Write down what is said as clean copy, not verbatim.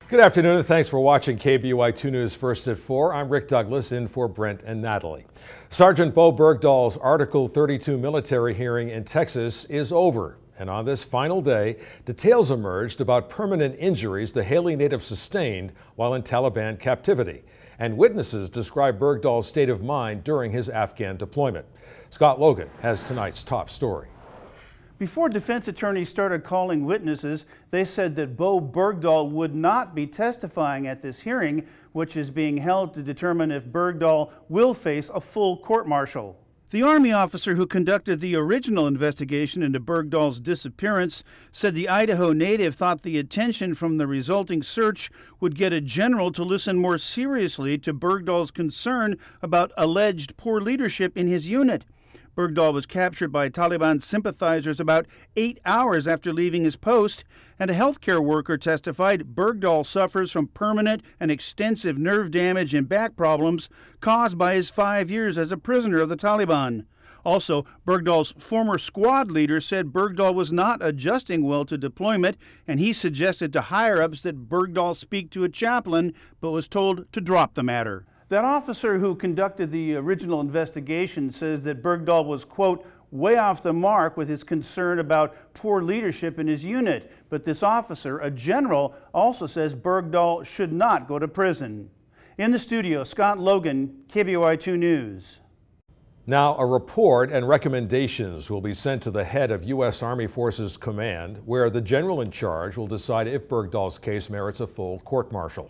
Good afternoon and thanks for watching KBUI2 News First at 4. I'm Rick Douglas in for Brent and Natalie. Sergeant Bo Bergdahl's Article 32 military hearing in Texas is over. And on this final day, details emerged about permanent injuries the Haley native sustained while in Taliban captivity. And witnesses describe Bergdahl's state of mind during his Afghan deployment. Scott Logan has tonight's top story. Before defense attorneys started calling witnesses, they said that Bo Bergdahl would not be testifying at this hearing, which is being held to determine if Bergdahl will face a full court-martial. The Army officer who conducted the original investigation into Bergdahl's disappearance said the Idaho Native thought the attention from the resulting search would get a general to listen more seriously to Bergdahl's concern about alleged poor leadership in his unit. Bergdahl was captured by Taliban sympathizers about 8 hours after leaving his post, and a healthcare worker testified Bergdahl suffers from permanent and extensive nerve damage and back problems caused by his 5 years as a prisoner of the Taliban. Also, Bergdahl's former squad leader said Bergdahl was not adjusting well to deployment, and he suggested to higher-ups that Bergdahl speak to a chaplain, but was told to drop the matter. That officer who conducted the original investigation says that Bergdahl was, quote, way off the mark with his concern about poor leadership in his unit. But this officer, a general, also says Bergdahl should not go to prison. In the studio, Scott Logan, KBUI2 News. Now, a report and recommendations will be sent to the head of U.S. Army Forces Command, where the general in charge will decide if Bergdahl's case merits a full court-martial.